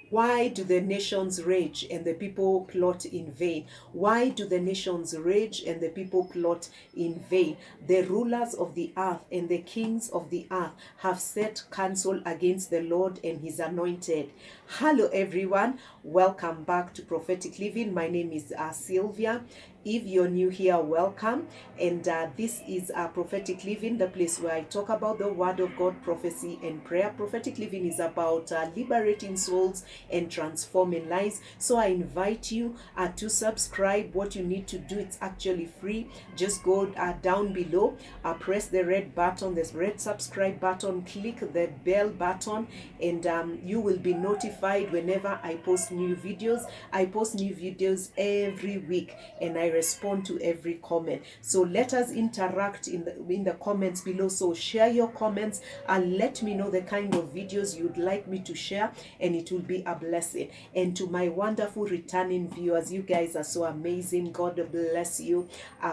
Why do the nations rage and the people plot in vain? Why do the nations rage and the people plot in vain? The rulers of the earth and the kings of the earth have set counsel against the Lord and his anointed. Hello everyone, welcome back to Prophetic Living. My name is Sylvia. If you're new here, welcome. And this is Prophetic Living, the place where I talk about the Word of God, prophecy, and prayer. Prophetic Living is about liberating souls and transforming lives. So I invite you to subscribe. What you need to do, it's actually free. Just go down below, press the red button, this red subscribe button, click the bell button, and you will be notified whenever I post new videos. I post new videos every week, and I respond to every comment. So let us interact in the comments below. So share your comments and let me know the kind of videos you'd like me to share, and it will be a blessing. And to my wonderful returning viewers, you guys are so amazing. God bless you.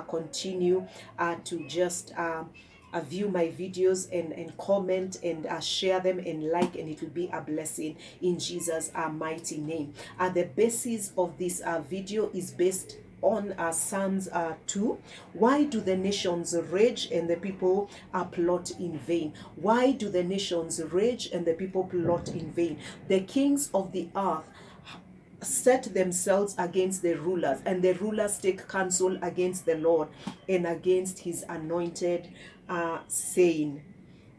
Continue to just view my videos and comment and share them and like, and it will be a blessing in Jesus' mighty name. The basis of this video is based on Psalms 2. Why do the nations rage and the people plot in vain? Why do the nations rage and the people plot in vain? The kings of the earth set themselves against the rulers, and the rulers take counsel against the Lord and against his anointed, saying,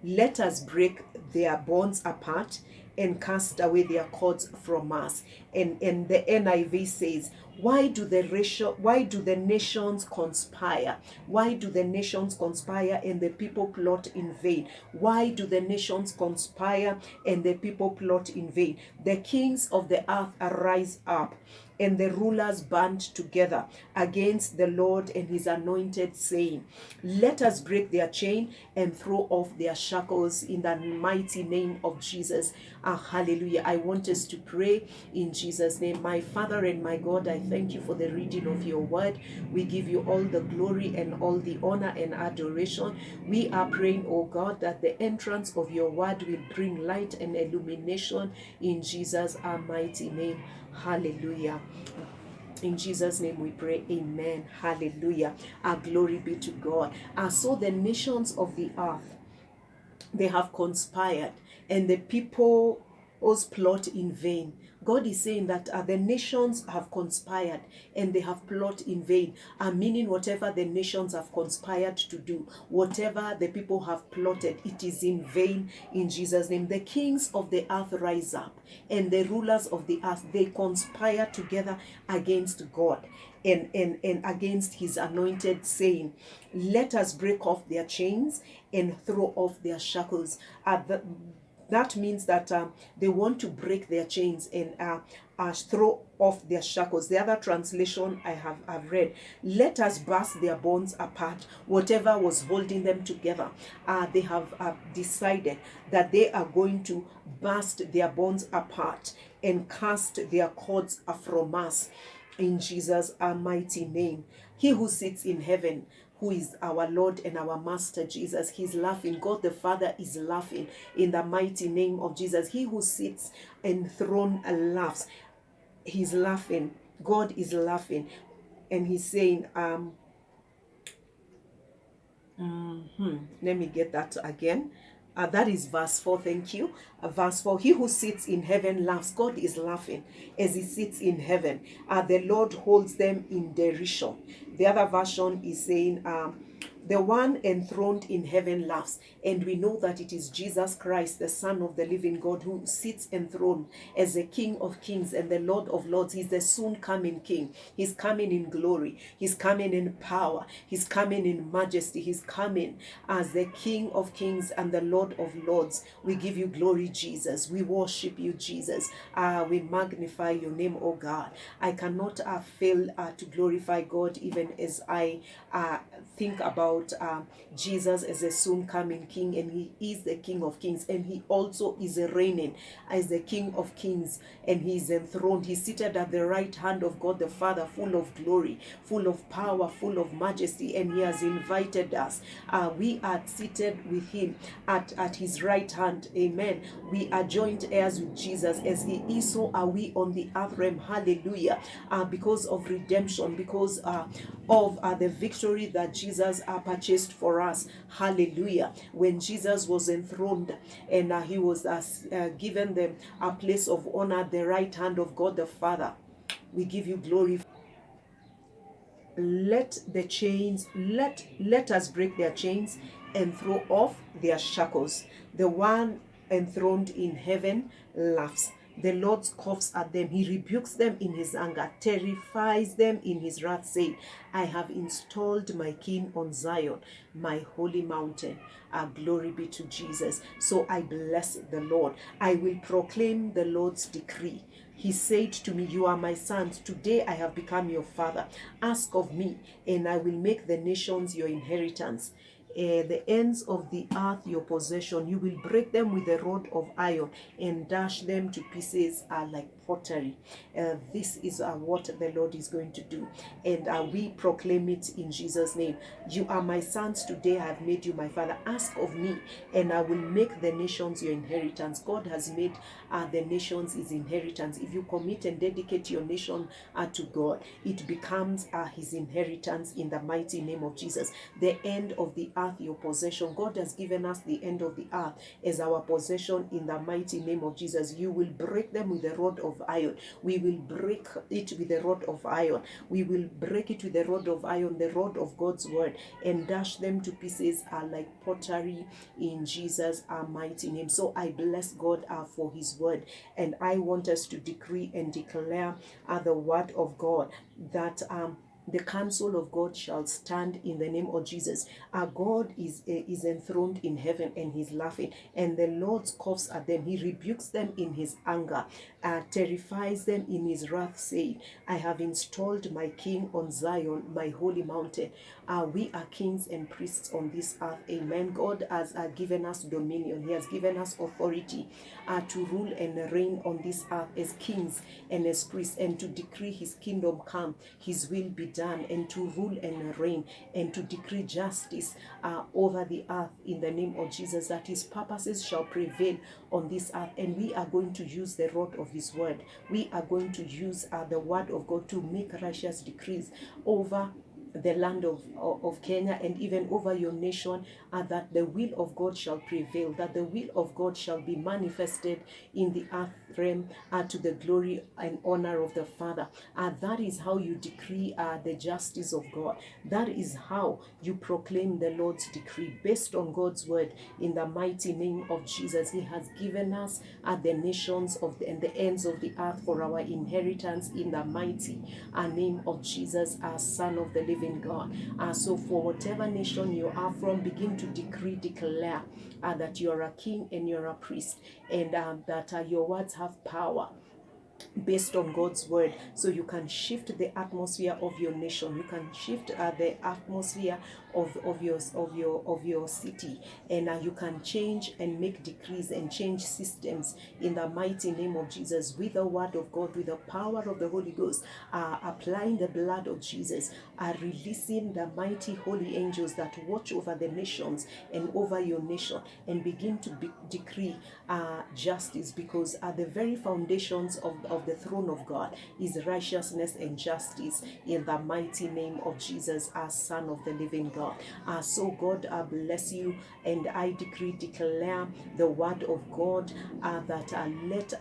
let us break their bonds apart and cast away their cords from us. And the NIV says, why do the nations conspire? Why do the nations conspire and the people plot in vain? Why do the nations conspire and the people plot in vain? The kings of the earth arise up, and the rulers band together against the Lord and his anointed, saying, let us break their chain and throw off their shackles in the mighty name of Jesus. Hallelujah. I want us to pray in Jesus' name. My Father and my God, I thank you for the reading of your word. We give you all the glory and all the honor and adoration. We are praying, oh God, that the entrance of your word will bring light and illumination in Jesus' mighty name. Hallelujah. In Jesus' name we pray, amen. Hallelujah. Glory be to God. So the nations of the earth, they have conspired, and the people's plot in vain. God is saying that the nations have conspired and they have plot in vain, meaning whatever the nations have conspired to do, whatever the people have plotted, it is in vain in Jesus' name. The kings of the earth rise up, and the rulers of the earth, they conspire together against God and against his anointed, saying, let us break off their chains and throw off their shackles. That means that they want to break their chains and throw off their shackles. The other translation I've read, let us burst their bonds apart. Whatever was holding them together, they have decided that they are going to burst their bonds apart and cast their cords from us in Jesus' mighty name. He who sits in heaven, who is our Lord and our Master Jesus, he's laughing. God the Father is laughing in the mighty name of Jesus. He who sits enthroned laughs. He's laughing. God is laughing. And he's saying, let me get that again. That is verse 4. Thank you. Verse 4. He who sits in heaven laughs. God is laughing as he sits in heaven. The Lord holds them in derision. The other version is saying, the one enthroned in heaven laughs. And we know that it is Jesus Christ, the Son of the living God, who sits enthroned as the King of kings and the Lord of lords. He's the soon coming King. He's coming in glory. He's coming in power. He's coming in majesty. He's coming as the King of kings and the Lord of lords. We give you glory, Jesus. We worship you, Jesus. We magnify your name, oh God. I cannot fail to glorify God even as I think about about Jesus as a soon coming king, and he is the King of Kings, and he also is reigning as the King of Kings, and he is enthroned. He's seated at the right hand of God the Father, full of glory, full of power, full of majesty, and he has invited us. We are seated with him at his right hand. Amen. We are joint heirs with Jesus. As he is, so are we on the earth realm. Hallelujah. Because of redemption, because of the victory that Jesus purchased for us. Hallelujah. When Jesus was enthroned, and he was given them a place of honor at the right hand of God the Father, we give you glory. Let the chains, let us break their chains and throw off their shackles. The one enthroned in heaven laughs. The Lord scoffs at them. He rebukes them in his anger, terrifies them in his wrath, saying, I have installed my king on Zion, my holy mountain. Glory be to Jesus. So I bless the Lord. I will proclaim the Lord's decree. He said to me, you are my sons. Today I have become your father. Ask of me, and I will make the nations your inheritance. The ends of the earth your possession. You will break them with a rod of iron and dash them to pieces like pottery. This is what the Lord is going to do, and we proclaim it in Jesus' name. You are my sons. Today I have made you my father. Ask of me, and I will make the nations your inheritance. God has made the nations his inheritance. If you commit and dedicate your nation to God, it becomes his inheritance in the mighty name of Jesus. The end of the earth your possession. God has given us the end of the earth as our possession in the mighty name of Jesus. You will break them with a rod of iron. We will break it with a rod of iron. We will break it with a rod of iron, the rod of God's word, and dash them to pieces like pottery in Jesus' mighty name. So I bless God for his word, and I want us to decree and declare the word of God that the counsel of God shall stand in the name of Jesus. Our God is enthroned in heaven, and he's laughing, and the Lord scoffs at them. He rebukes them in his anger, terrifies them in his wrath, saying, I have installed my king on Zion, my holy mountain. We are kings and priests on this earth. Amen. God has given us dominion. He has given us authority to rule and reign on this earth as kings and as priests, and to decree his kingdom come, his will be done, and to rule and reign, and to decree justice over the earth in the name of Jesus, that his purposes shall prevail on this earth. And we are going to use the rod of his word. We are going to use the word of God to make righteous decrees over the land of Kenya, and even over your nation, that the will of God shall prevail, that the will of God shall be manifested in the earth realm to the glory and honor of the Father. That is how you decree the justice of God. That is how you proclaim the Lord's decree based on God's word in the mighty name of Jesus. He has given us the nations and the ends of the earth for our inheritance in the mighty name of Jesus, our Son of the living God. So for whatever nation you are from, begin to decree, declare that you are a king and you're a priest, and that your words have power based on God's word. So you can shift the atmosphere of your nation. You can shift the atmosphere of your city, and you can change and make decrees and change systems in the mighty name of Jesus, with the word of God, with the power of the Holy Ghost, applying the blood of Jesus, releasing the mighty holy angels that watch over the nations and over your nation, and begin to decree justice, because the very foundations of the throne of God is righteousness and justice in the mighty name of Jesus, our Son of the living God. So God bless you, and I decree, declare the word of God that let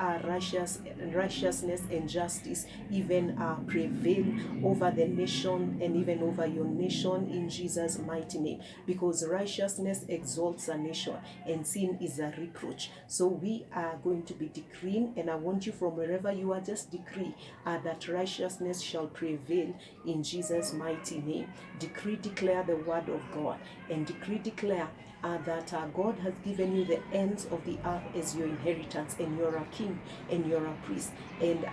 righteousness and justice even prevail over the nation and even over your nation in Jesus' mighty name, because righteousness exalts a nation and sin is a reproach. So we are going to be decreeing, and I want you, from wherever you are, just decree that righteousness shall prevail in Jesus' mighty name. Decree, declare the word of God, and decree, declare that God has given you the ends of the earth as your inheritance, and you're a king and you're a priest, and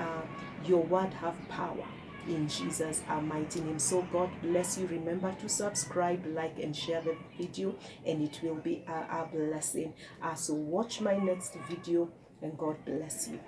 your word have power. in Jesus' mighty name. So God bless you. Remember to subscribe, like, and share the video, and it will be a blessing. So watch my next video, and God bless you.